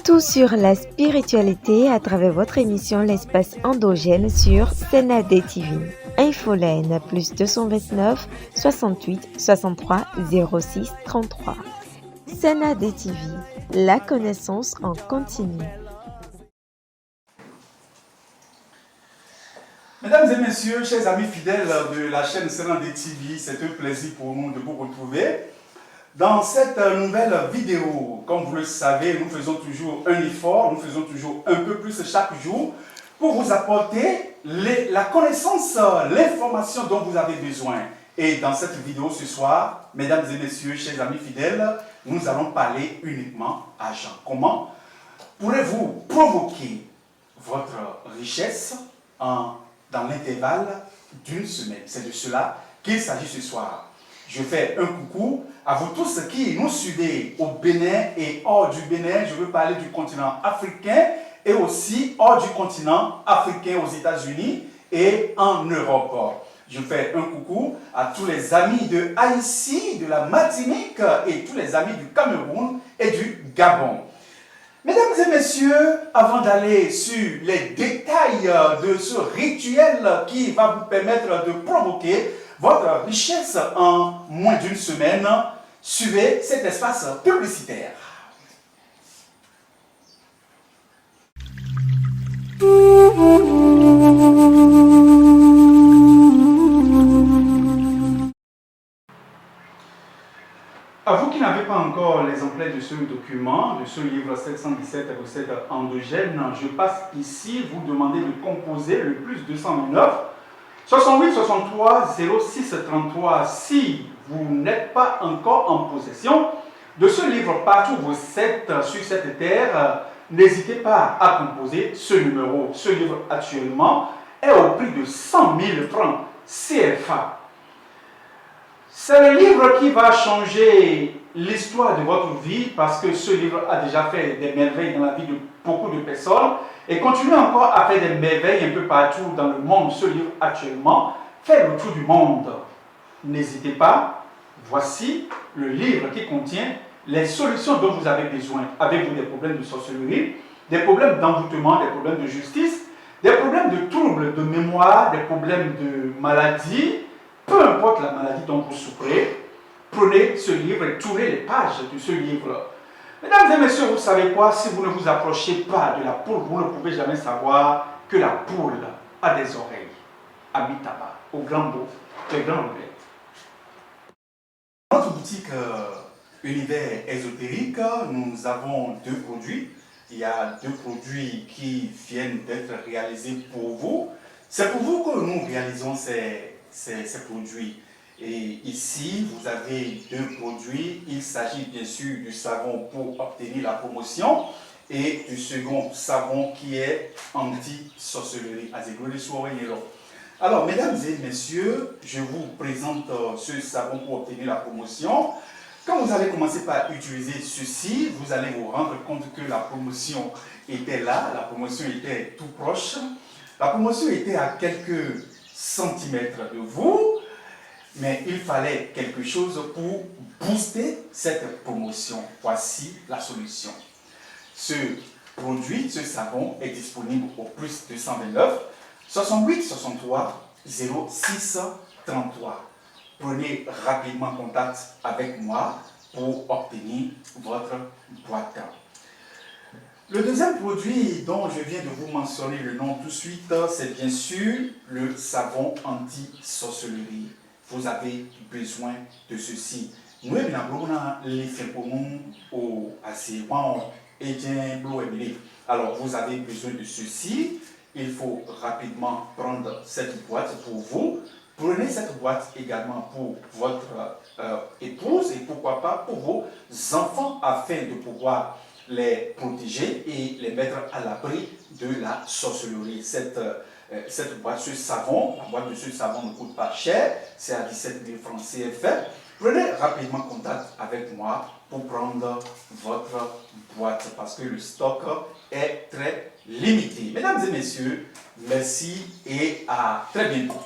Tout sur la spiritualité à travers votre émission L'espace endogène sur Senade TV. Infoline plus 229 68 63 06 33. Senade TV, la connaissance en continu. Mesdames et messieurs, chers amis fidèles de la chaîne Senade TV, c'est un plaisir pour nous de vous retrouver. Dans cette nouvelle vidéo, comme vous le savez, nous faisons toujours un effort, nous faisons toujours un peu plus chaque jour pour vous apporter la connaissance, l'information dont vous avez besoin. Et dans cette vidéo ce soir, mesdames et messieurs, chers amis fidèles, nous allons parler uniquement argent. Comment pourrez-vous provoquer votre richesse dans l'intervalle d'une semaine? C'est de cela qu'il s'agit ce soir. Je fais un coucou à vous tous qui nous suivez au Bénin et hors du Bénin. Je veux parler du continent africain et aussi hors du continent africain aux États-Unis et en Europe. Je fais un coucou à tous les amis de Haïti, de la Martinique et tous les amis du Cameroun et du Gabon. Mesdames et messieurs, avant d'aller sur les détails de ce rituel qui va vous permettre de provoquer votre richesse en moins d'une semaine, suivez cet espace publicitaire. À vous qui n'avez pas encore l'exemplaire de ce document, de ce livre 717 recettes endogènes, je passe ici vous demander de composer le plus 229 68 63 06 33. Si vous n'êtes pas encore en possession de ce livre partout où vous êtes sur cette terre, n'hésitez pas à composer ce numéro. Ce livre actuellement est au prix de 100 000 francs CFA. C'est le livre qui va changer l'histoire de votre vie parce que ce livre a déjà fait des merveilles dans la vie de beaucoup de personnes et continue encore à faire des merveilles un peu partout dans le monde. Ce livre actuellement fait le tour du monde. N'hésitez pas, voici le livre qui contient les solutions dont vous avez besoin. Avez-vous des problèmes de sorcellerie, des problèmes d'envoûtement, des problèmes de justice, des problèmes de troubles de mémoire, des problèmes de maladie? Peu importe la maladie dont vous souffrez, prenez ce livre et tournez les pages de ce livre. Mesdames et messieurs, vous savez quoi? Si vous ne vous approchez pas de la poule, vous ne pouvez jamais savoir que la poule a des oreilles. Amitabha, au grand beau, de grand regret. Dans notre boutique Univers Ésotérique, nous avons deux produits. Il y a deux produits qui viennent d'être réalisés pour vous. C'est pour vous que nous réalisons ces produits. Et ici, vous avez deux produits. Il s'agit bien sûr du savon pour obtenir la promotion et du second savon qui est anti-sorcellerie. Alors, mesdames et messieurs, je vous présente ce savon pour obtenir la promotion. Quand vous allez commencer par utiliser ceci, vous allez vous rendre compte que la promotion était là, la promotion était tout proche. La promotion était à quelques centimètres de vous, mais il fallait quelque chose pour booster cette promotion. Voici la solution. Ce produit, ce savon est disponible au plus 229 68 63 06 33. Prenez rapidement contact avec moi pour obtenir votre boîte. Le deuxième produit dont je viens de vous mentionner le nom tout de suite, c'est bien sûr le savon anti-sorcellerie. Vous avez besoin de ceci. Nous avons l'effet pour nous au alors vous avez besoin de ceci. Il faut rapidement prendre cette boîte pour vous. Prenez cette boîte également pour votre épouse et pourquoi pas pour vos enfants afin de pouvoir les protéger et les mettre à l'abri de la sorcellerie. Cette boîte, ce savon, la boîte de ce savon ne coûte pas cher, c'est à 17 000 francs CFA. Prenez rapidement contact avec moi pour prendre votre boîte parce que le stock est très limité. Mesdames et messieurs, merci et à très bientôt.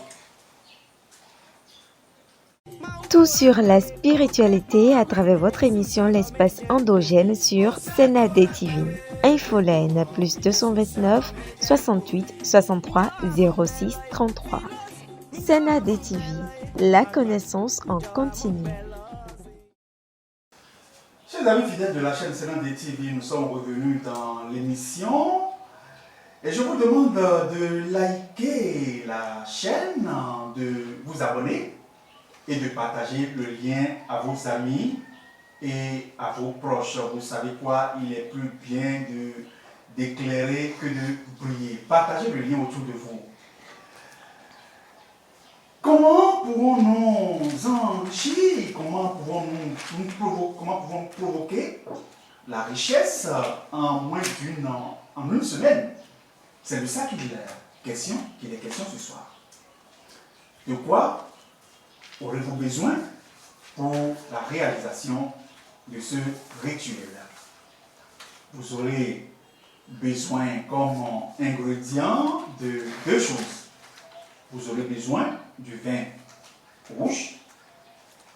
Tout sur la spiritualité à travers votre émission L'espace endogène sur Senade TV. Infolène plus 229 68 63 06 33. Senade TV, la connaissance en continu. Chers amis fidèles de la chaîne Senade TV, nous sommes revenus dans l'émission et je vous demande de liker la chaîne, de vous abonner et de partager le lien à vos amis et à vos proches. Vous savez quoi, il est plus bien d'éclairer que de briller. Partagez le lien autour de vous. Comment pouvons-nous enrichir, comment pouvons-nous provoquer la richesse en moins en une semaine? C'est de ça qu'il est question ce soir. De quoi aurez-vous besoin pour la réalisation de ce rituel? Vous aurez besoin comme ingrédient de deux choses. Vous aurez besoin du vin rouge,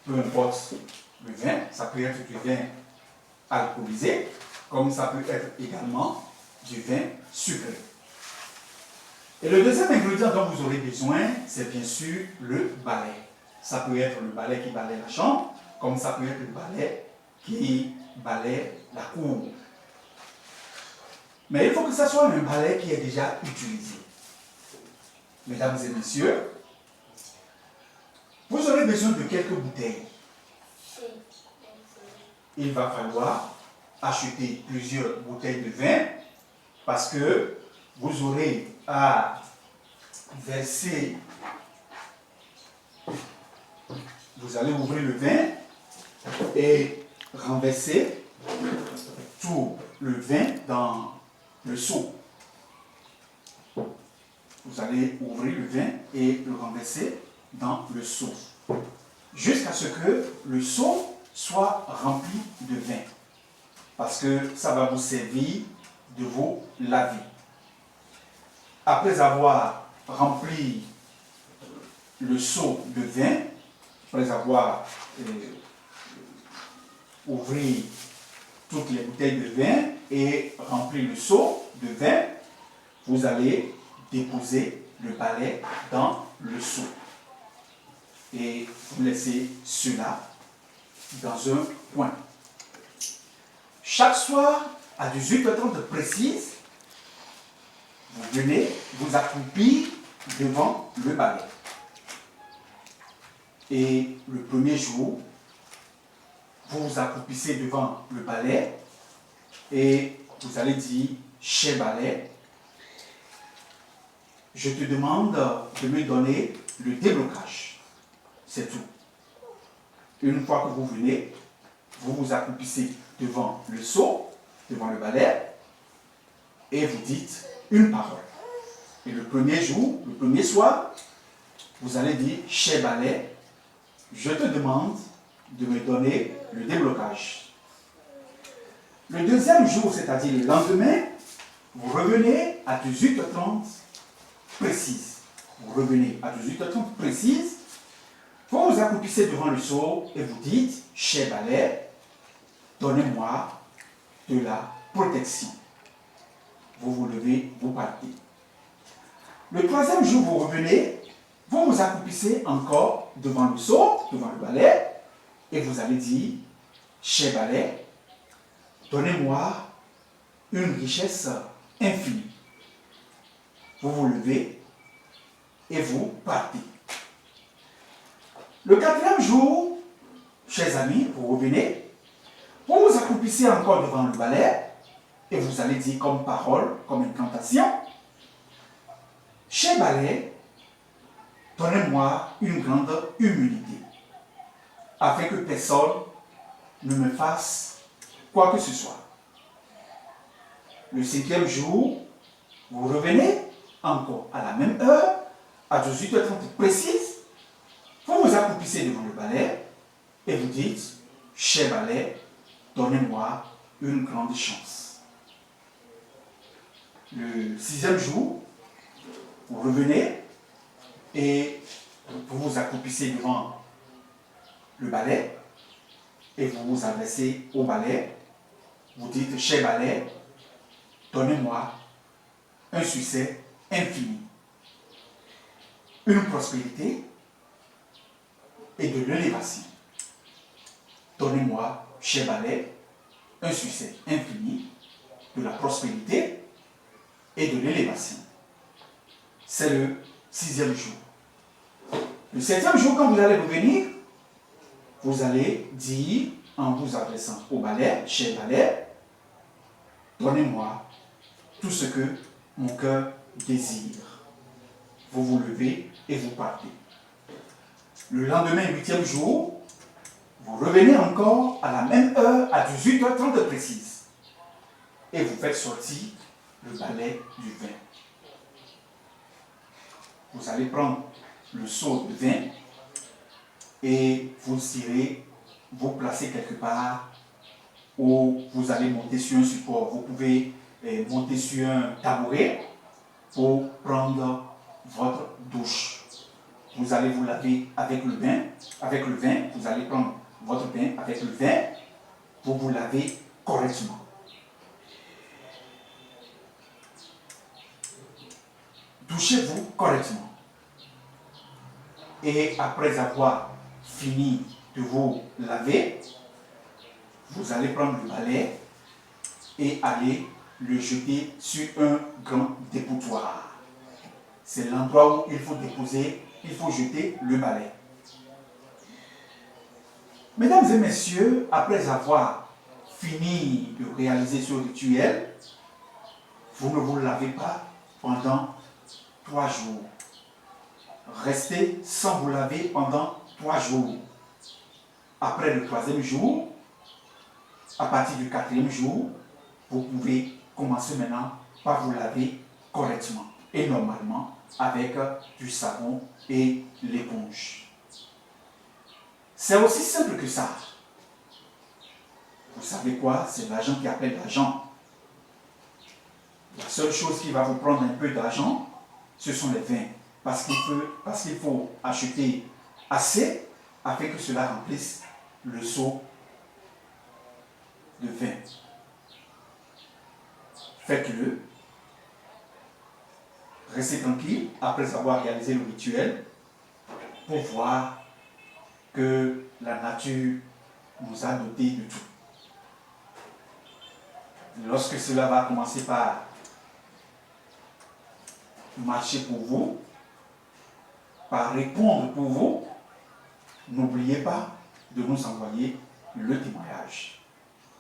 peu importe le vin, ça peut être du vin alcoolisé, comme ça peut être également du vin sucré. Et le deuxième ingrédient dont vous aurez besoin, c'est bien sûr le balai. Ça peut être le balai qui balaie la chambre, comme ça peut être le balai qui balaie la cour. Mais il faut que ça soit un balai qui est déjà utilisé. Mesdames et messieurs, vous aurez besoin de quelques bouteilles. Il va falloir acheter plusieurs bouteilles de vin parce que vous aurez à verser. Vous allez ouvrir le vin et renverser tout le vin dans le seau. Vous allez ouvrir le vin et le renverser dans le seau jusqu'à ce que le seau soit rempli de vin, parce que ça va vous servir de vous laver. Après avoir rempli le seau de vin, après avoir ouvert toutes les bouteilles de vin et rempli le seau de vin, vous allez déposer le balai dans le seau. Et vous laissez cela dans un coin. Chaque soir, à 18h30 précise, vous venez vous accroupir devant le balai. Et le premier jour, vous vous accroupissez devant le balai et vous allez dire, cher balai, je te demande de me donner le déblocage. C'est tout. Une fois que vous venez, vous vous accroupissez devant le seau, devant le balai, et vous dites une parole. Et le premier jour, le premier soir, vous allez dire, cher balai, je te demande de me donner le déblocage. Le deuxième jour, c'est-à-dire le lendemain, vous revenez à 18h30 précise. Vous revenez à 18h30 précise, vous vous accroupissez devant le seau et vous dites, cher balai, donnez-moi de la protection. Vous vous levez, vous partez. Le troisième jour, vous revenez, vous vous accroupissez encore devant le seau, devant le balai, et vous allez dire, cher balai, donnez-moi une richesse infinie. Vous vous levez et vous partez. Le quatrième jour, chers amis, vous revenez, vous vous accroupissez encore devant le balai et vous allez dire comme parole, comme incantation, cher balai, donnez-moi une grande humilité, afin que personne ne me fasse quoi que ce soit. Le cinquième jour, vous revenez encore à la même heure, à 18h30 précise, vous vous accroupissez devant le balai et vous dites, cher balai, donnez-moi une grande chance. Le sixième jour, vous revenez et vous vous accroupissez devant le balai et vous vous adressez au balai. Vous dites, cher balai, donnez-moi un succès infini, une prospérité et de l'élévation. Donnez-moi, cher balai, un succès infini, de la prospérité et de l'élévation. C'est le 6e jour. Le 7e jour, quand vous allez revenir, vous allez dire, en vous adressant au balai, cher balai, donnez-moi tout ce que mon cœur désire. Vous vous levez et vous partez. Le lendemain, 8e jour, vous revenez encore à la même heure, à 18h30 précise. Et vous faites sortir le balai du vin. Vous allez prendre le seau de vin et vous irez vous placer quelque part où vous allez monter sur un support. Vous pouvez monter sur un tabouret pour prendre votre douche. Vous allez vous laver avec le vin. Avec le vin, vous allez prendre votre bain avec le vin pour vous laver correctement. Douchez-vous correctement. Et après avoir fini de vous laver, vous allez prendre le balai et aller le jeter sur un grand dépotoir. C'est l'endroit où il faut déposer, il faut jeter le balai. Mesdames et messieurs, après avoir fini de réaliser ce rituel, vous ne vous lavez pas pendant 3 jours. Restez sans vous laver pendant 3 jours. Après le 3e jour, à partir du 4e jour, vous pouvez commencer maintenant par vous laver correctement et normalement avec du savon et l'éponge. C'est aussi simple que ça. Vous savez quoi? C'est l'argent qui appelle l'argent. La seule chose qui va vous prendre un peu d'argent, ce sont les vins. Parce qu'il faut acheter assez afin que cela remplisse le seau de vin. Faites-le. Restez tranquille après avoir réalisé le rituel pour voir que la nature nous a doté de tout. Lorsque cela va commencer par marcher pour vous, par répondre pour vous, n'oubliez pas de nous envoyer le témoignage.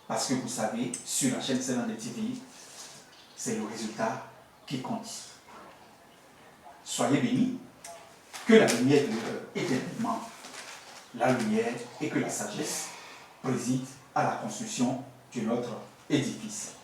Parce que vous savez, sur la chaîne Cénade TV, c'est le résultat qui compte. Soyez bénis, que la lumière demeure éternellement la lumière et que la sagesse préside à la construction de notre édifice.